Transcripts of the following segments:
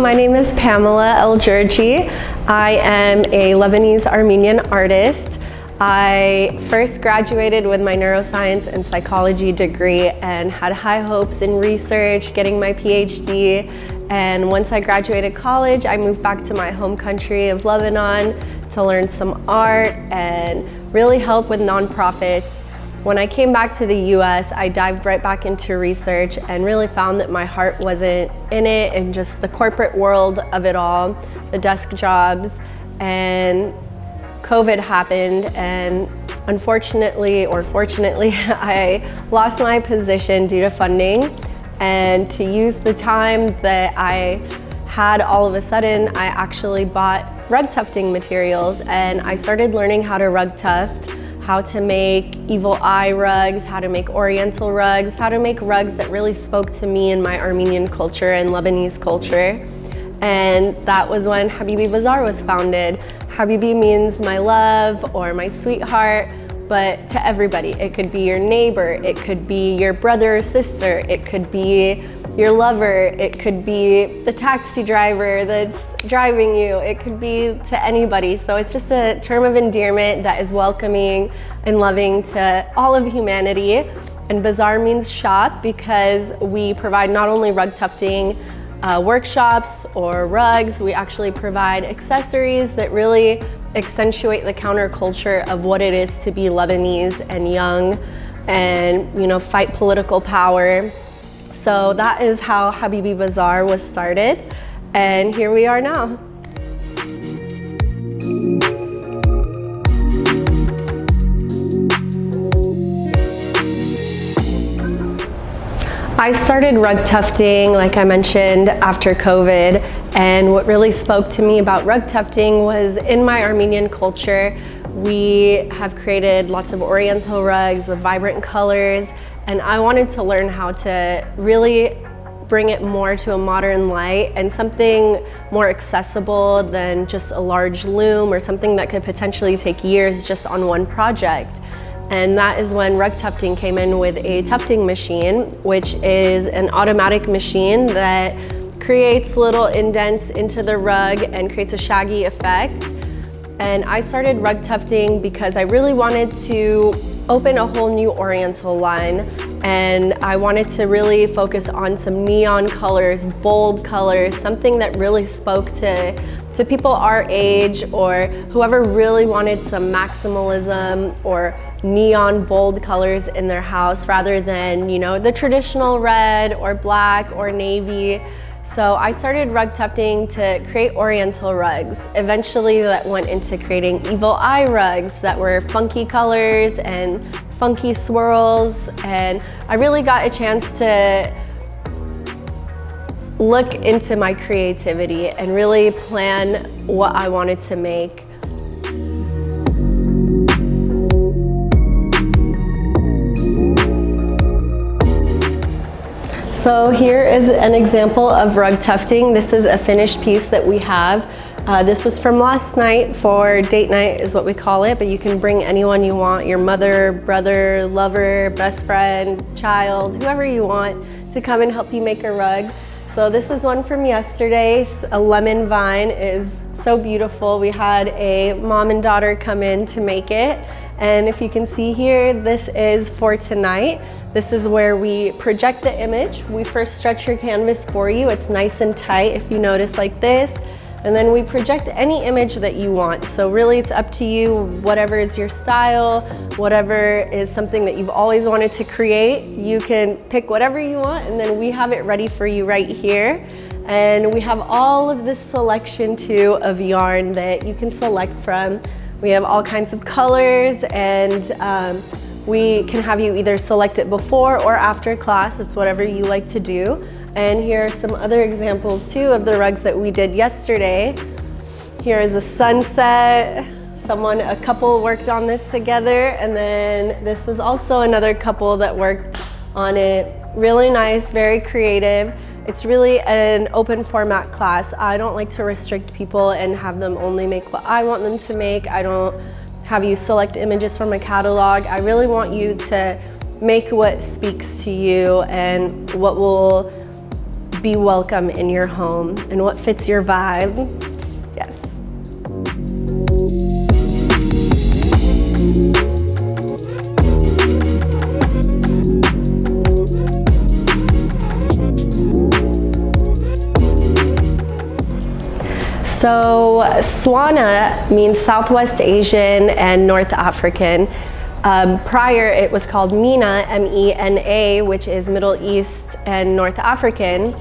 my name is Pamela El Gergi. I am a Lebanese Armenian artist. I first graduated with my neuroscience and psychology degree and had high hopes in research, getting my PhD. And once I graduated college, I moved back to my home country of Lebanon to learn some art and really help with nonprofits. When I came back to the US, I dived right back into research and really found that my heart wasn't in it and just the corporate world of it all, the desk jobs. And COVID happened, and unfortunately or fortunately, I lost my position due to funding. And to use the time that I had all of a sudden, I actually bought rug tufting materials and I started learning how to rug tuft, how to make evil eye rugs, how to make oriental rugs, how to make rugs that really spoke to me and my Armenian culture and Lebanese culture. And that was when Habibi Bazaar was founded. Habibi means my love or my sweetheart, but to everybody. It could be your neighbor, it could be your brother or sister, it could be your lover, it could be the taxi driver that's driving you, it could be to anybody. So it's just a term of endearment that is welcoming and loving to all of humanity. And bazaar means shop because we provide not only rug tufting workshops or rugs, we actually provide accessories that really accentuate the counterculture of what it is to be Lebanese and young and, fight political power. So that is how Habibi Bazaar was started, and here we are now. I started rug tufting, like I mentioned, after COVID, and what really spoke to me about rug tufting was in my Armenian culture, we have created lots of oriental rugs with vibrant colors, and I wanted to learn how to really bring it more to a modern light and something more accessible than just a large loom or something that could potentially take years just on one project. And that is when rug tufting came in with a tufting machine, which is an automatic machine that creates little indents into the rug and creates a shaggy effect. And I started rug tufting because I really wanted to open a whole new oriental line, and I wanted to really focus on some neon colors, bold colors, something that really spoke to people our age or whoever really wanted some maximalism or neon bold colors in their house rather than, the traditional red or black or navy. So I started rug tufting to create oriental rugs. Eventually that went into creating evil eye rugs that were funky colors and funky swirls, and I really got a chance to look into my creativity and really plan what I wanted to make. So here is an example of rug tufting. This is a finished piece that we have. This was from last night for date night is what we call it, but you can bring anyone you want, your mother, brother, lover, best friend, child, whoever you want to come and help you make a rug. So this is one from yesterday. A lemon vine is so beautiful. We had a mom and daughter come in to make it. And if you can see here, this is for tonight. This is where we project the image. We first stretch your canvas for you. It's nice and tight if you notice, like this. And then we project any image that you want. So really it's up to you, whatever is your style, whatever is something that you've always wanted to create, you can pick whatever you want, and then we have it ready for you right here. And we have all of this selection too of yarn that you can select from. We have all kinds of colors, and we can have you either select it before or after class. It's whatever you like to do. And here are some other examples too of the rugs that we did yesterday. Here is a sunset. A couple worked on this together, and then this is also another couple that worked on it. Really nice, very creative. It's really an open format class. I don't like to restrict people and have them only make what I want them to make. I don't have you select images from a catalog. I really want you to make what speaks to you and what will be welcome in your home and what fits your vibe. Yes. So Swana means Southwest Asian and North African. Prior it was called MENA, M-E-N-A, which is Middle East and North African.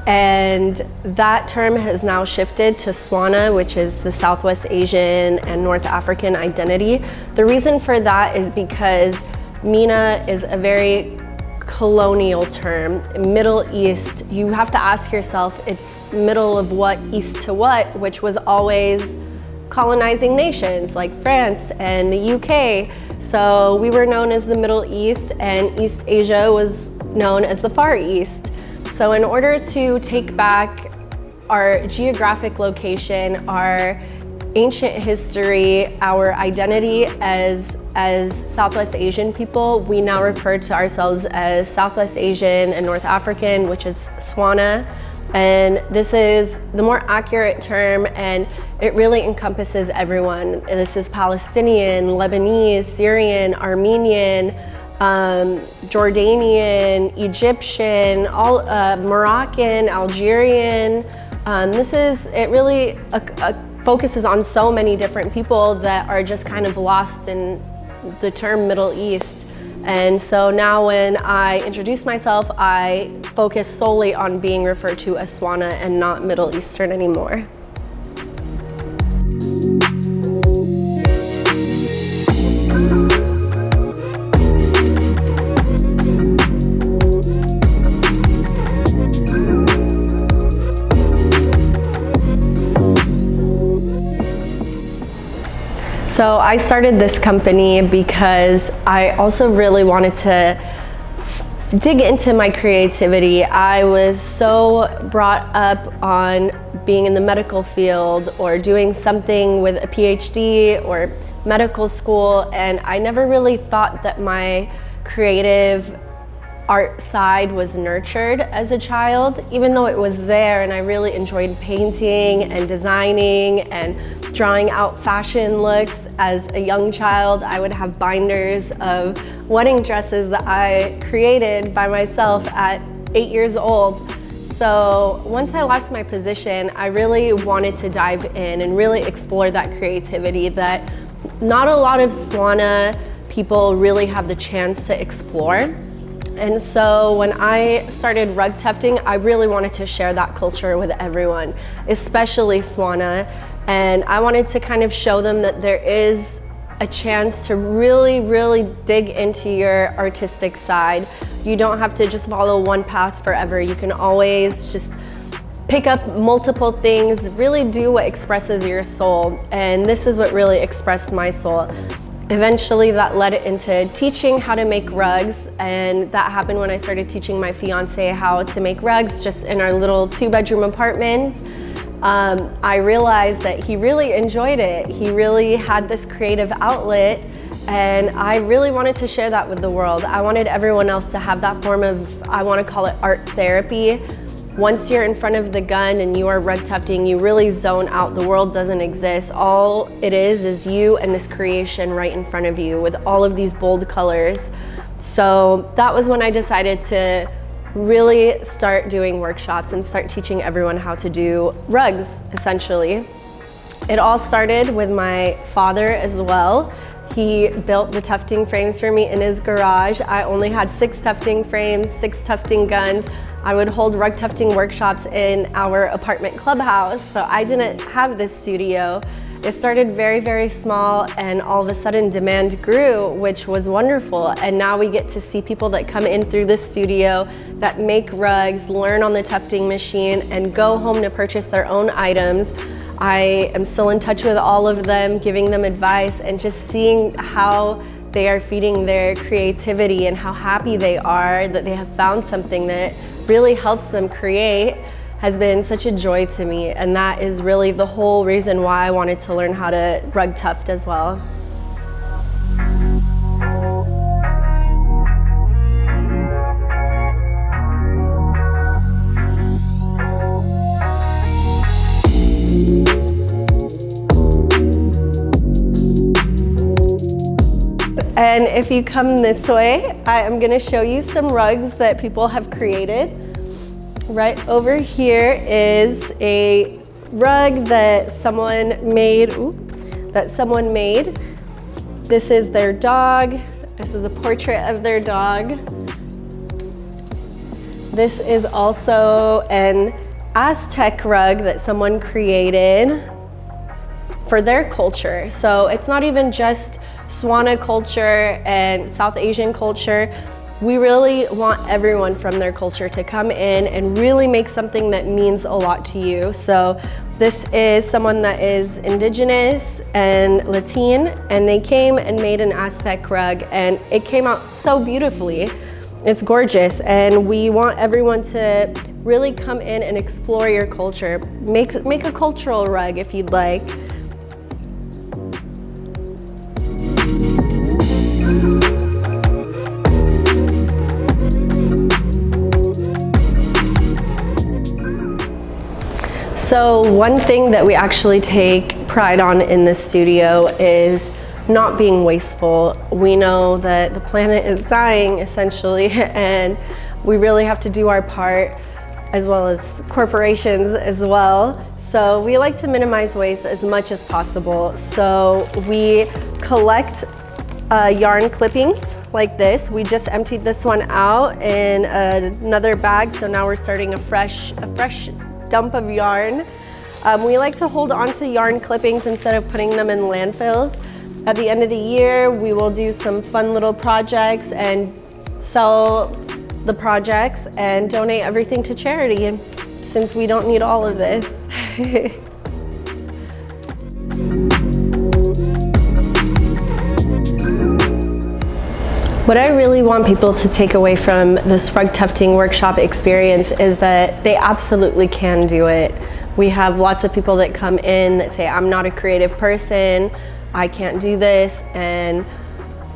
And that term has now shifted to Swana, which is the Southwest Asian and North African identity. The reason for that is because MENA is a very colonial term. Middle East, you have to ask yourself, it's middle of what, east to what, which was always colonizing nations like France and the UK. So we were known as the Middle East, and East Asia was known as the Far East. So in order to take back our geographic location, our ancient history, our identity as Southwest Asian people, we now refer to ourselves as Southwest Asian and North African, which is Swana. And this is the more accurate term, and it really encompasses everyone. This is Palestinian, Lebanese, Syrian, Armenian, Jordanian, Egyptian, all Moroccan, Algerian. It really focuses on so many different people that are just kind of lost in the term Middle East. And so now when I introduce myself, I focus solely on being referred to as Swana and not Middle Eastern anymore. So I started this company because I also really wanted to dig into my creativity. I was so brought up on being in the medical field or doing something with a PhD or medical school, and I never really thought that my creative art side was nurtured as a child, even though it was there, and I really enjoyed painting and designing and drawing out fashion looks. As a young child, I would have binders of wedding dresses that I created by myself at 8 years old. So once I lost my position, I really wanted to dive in and really explore that creativity that not a lot of Swana people really have the chance to explore. And so when I started rug tufting, I really wanted to share that culture with everyone, especially Swana. And I wanted to kind of show them that there is a chance to really, really dig into your artistic side. You don't have to just follow one path forever. You can always just pick up multiple things, really do what expresses your soul. And this is what really expressed my soul. Eventually that led into teaching how to make rugs, and that happened when I started teaching my fiance how to make rugs just in our little 2-bedroom apartment. I realized that he really enjoyed it. He really had this creative outlet, and I really wanted to share that with the world. I wanted everyone else to have that form of, I want to call it art therapy. Once you're in front of the gun and you are rug tufting, you really zone out. The world doesn't exist. All it is you and this creation right in front of you with all of these bold colors. So that was when I decided to really start doing workshops and start teaching everyone how to do rugs, essentially. It all started with my father as well. He built the tufting frames for me in his garage. I only had 6 tufting frames, 6 tufting guns. I would hold rug tufting workshops in our apartment clubhouse, so I didn't have this studio. It started very, very small, and all of a sudden demand grew, which was wonderful. And now we get to see people that come in through this studio that make rugs, learn on the tufting machine, and go home to purchase their own items. I am still in touch with all of them, giving them advice and just seeing how they are feeding their creativity and how happy they are that they have found something that really helps them create has been such a joy to me. And that is really the whole reason why I wanted to learn how to rug tuft as well. And if you come this way, I am gonna show you some rugs that people have created. Right over here is a rug that someone made. This is their dog. This is a portrait of their dog. This is also an Aztec rug that someone created for their culture. So it's not even just Swana culture and South Asian culture. We really want everyone from their culture to come in and really make something that means a lot to you. So this is someone that is indigenous and Latin, and they came and made an Aztec rug, and it came out so beautifully. It's gorgeous, and we want everyone to really come in and explore your culture. Make a cultural rug if you'd like. So one thing that we actually take pride on in this studio is not being wasteful. We know that the planet is dying essentially, and we really have to do our part, as well as corporations as well. So we like to minimize waste as much as possible. So we collect yarn clippings like this. We just emptied this one out in another bag, so now we're starting a fresh dump of yarn. We like to hold on to yarn clippings instead of putting them in landfills. At the end of the year, we will do some fun little projects and sell the projects and donate everything to charity, since we don't need all of this. What I really want people to take away from this rug tufting workshop experience is that they absolutely can do it. We have lots of people that come in that say, I'm not a creative person, I can't do this, and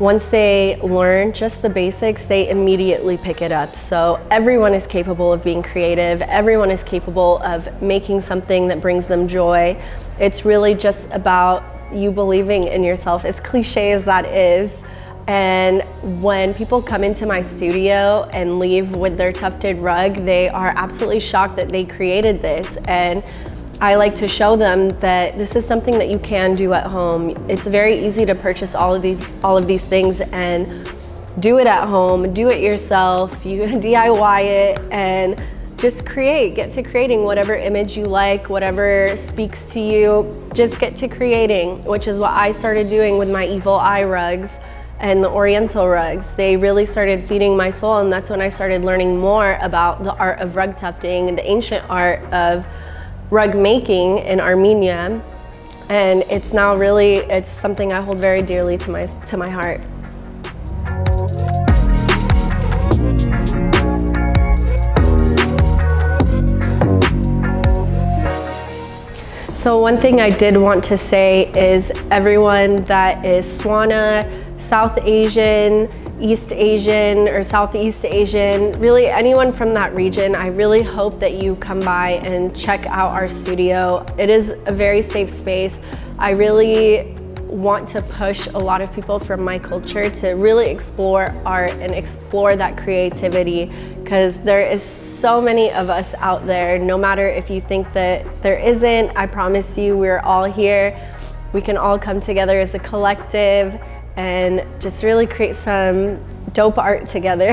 once they learn just the basics, they immediately pick it up. So everyone is capable of being creative, everyone is capable of making something that brings them joy. It's really just about you believing in yourself, as cliche as that is. And when people come into my studio and leave with their tufted rug, they are absolutely shocked that they created this. And I like to show them that this is something that you can do at home. It's very easy to purchase all of these things and do it at home, do it yourself, you DIY it, and just get to creating whatever image you like, whatever speaks to you, just get to creating, which is what I started doing with my evil eye rugs and the Oriental rugs. They really started feeding my soul, and that's when I started learning more about the art of rug tufting and the ancient art of rug making in Armenia. And it's now really, it's something I hold very dearly to my heart. So one thing I did want to say is everyone that is Swana, South Asian, East Asian, or Southeast Asian, really anyone from that region, I really hope that you come by and check out our studio. It is a very safe space. I really want to push a lot of people from my culture to really explore art and explore that creativity, because there is so many of us out there. No matter if you think that there isn't, I promise you we're all here. We can all come together as a collective and just really create some dope art together.